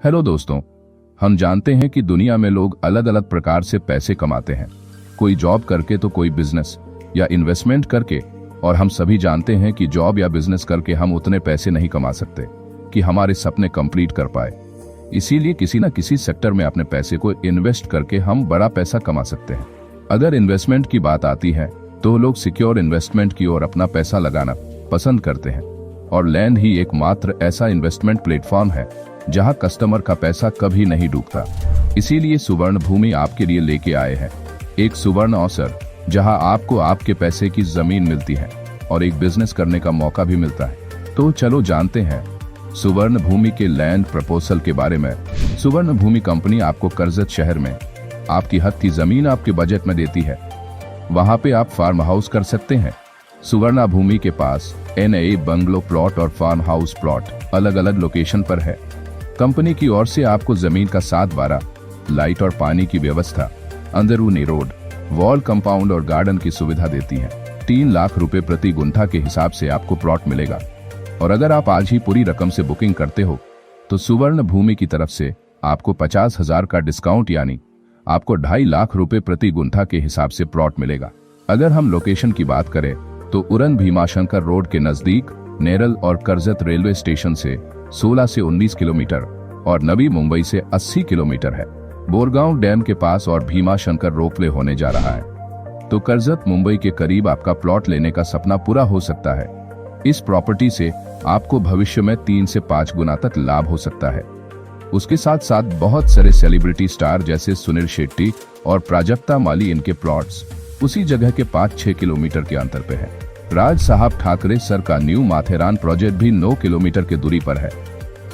Hello दोस्तों, हम जानते हैं कि दुनिया में लोग अलग अलग प्रकार से पैसे कमाते हैं। कोई जॉब करके तो कोई बिजनेस या इन्वेस्टमेंट करके। और हम सभी जानते हैं कि जॉब या बिजनेस करके हम उतने पैसे नहीं कमा सकते कि हमारे सपने कंप्लीट कर पाए। इसीलिए किसी न किसी सेक्टर में अपने पैसे को इन्वेस्ट करके हम बड़ा पैसा कमा सकते हैं। अगर इन्वेस्टमेंट की बात आती है तो लोग सिक्योर इन्वेस्टमेंट की ओर अपना पैसा लगाना पसंद करते हैं। और लैंड ही एकमात्र ऐसा इन्वेस्टमेंट प्लेटफॉर्म है जहां कस्टमर का पैसा कभी नहीं डूबता। इसीलिए सुवर्ण भूमि आपके लिए लेके आए हैं एक सुवर्ण अवसर, जहां आपको आपके पैसे की जमीन मिलती है और एक बिजनेस करने का मौका भी मिलता है। तो चलो जानते हैं सुवर्ण भूमि के लैंड प्रपोजल के बारे में। सुवर्ण भूमि कंपनी आपको कर्जत शहर में आपकी हद की जमीन आपके बजट में देती है। वहां पे आप फार्म हाउस कर सकते हैं। सुवर्ण भूमि के पास NA बंगलो प्लॉट और फार्म हाउस प्लॉट अलग अलग लोकेशन पर है। कंपनी की ओर से आपको जमीन का 7/12 लाइट और पानी की व्यवस्था, अंदरूनी रोड, वॉल कंपाउंड और गार्डन की सुविधा देती है। 3 लाख रुपए प्रति गुंठा के हिसाब से आपको प्लॉट मिलेगा। और अगर आप आज ही पूरी रकम से बुकिंग करते हो तो सुवर्ण भूमि की तरफ से आपको 50,000 का डिस्काउंट, यानी आपको 2.5 लाख रुपए प्रति गुंठा के हिसाब से प्लॉट मिलेगा। अगर हम लोकेशन की बात करें तो उरन भीमाशंकर रोड के नजदीक नेरल और कर्जत रेलवे स्टेशन से 16 से 19 किलोमीटर और नवी मुंबई से 80 किलोमीटर है। बोरगांव डैम के पास और भीमाशंकर रोपवे होने जा रहा है। तो कर्जत मुंबई के करीब आपका प्लॉट लेने का सपना पूरा हो सकता है। इस प्रॉपर्टी से आपको भविष्य में 3 से 5 गुना तक लाभ हो सकता है। उसके साथ साथ बहुत सारे सेलिब्रिटी स्टार जैसे सुनील शेट्टी और प्राजक्ता माली, इनके प्लॉट्स उसी जगह के 5-6 किलोमीटर के अंतर पे है। राज साहब ठाकरे सर का न्यू माथेरान प्रोजेक्ट भी 9 किलोमीटर की दूरी पर है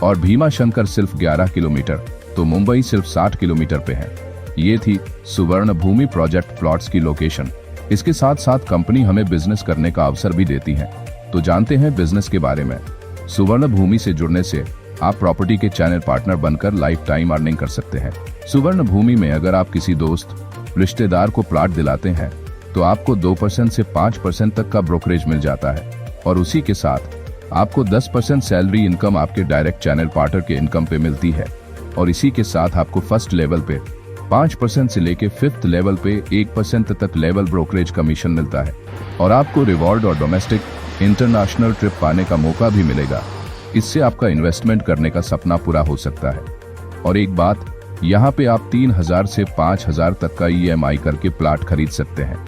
और भीमाशंकर सिर्फ 11 किलोमीटर, तो मुंबई सिर्फ 60 किलोमीटर पे है। ये थी सुवर्ण भूमि प्रोजेक्ट प्लॉट्स की लोकेशन। इसके साथ साथ कंपनी हमें बिजनेस करने का अवसर भी देती है। तो जानते हैं बिजनेस के बारे में। सुवर्ण भूमि से जुड़ने से आप प्रॉपर्टी के चैनल पार्टनर बनकर लाइफ टाइम अर्निंग कर सकते हैं। सुवर्ण भूमि में अगर आप किसी दोस्त रिश्तेदार को प्लॉट दिलाते हैं तो आपको 2% से 5% तक का ब्रोकरेज मिल जाता है। और उसी के साथ आपको 10% सैलरी इनकम आपके डायरेक्ट चैनल पार्टनर के इनकम पे मिलती है। और इसी के साथ आपको फर्स्ट लेवल पे 5% से लेके 5th लेवल पे 1% तक लेवल ब्रोकरेज कमीशन मिलता है। और आपको रिवॉर्ड और डोमेस्टिक इंटरनेशनल ट्रिप पाने का मौका भी मिलेगा। इससे आपका इन्वेस्टमेंट करने का सपना पूरा हो सकता है। और एक बात, यहाँ पे आप 3,000 से 5,000 तक का EMI करके प्लॉट खरीद सकते हैं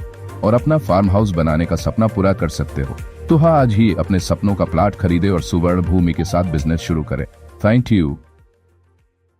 और अपना फार्म हाउस बनाने का सपना पूरा कर सकते हो। तो हाँ, आज ही अपने सपनों का प्लॉट खरीदे और सुवर्ण भूमि के साथ बिजनेस शुरू करें। Thank you.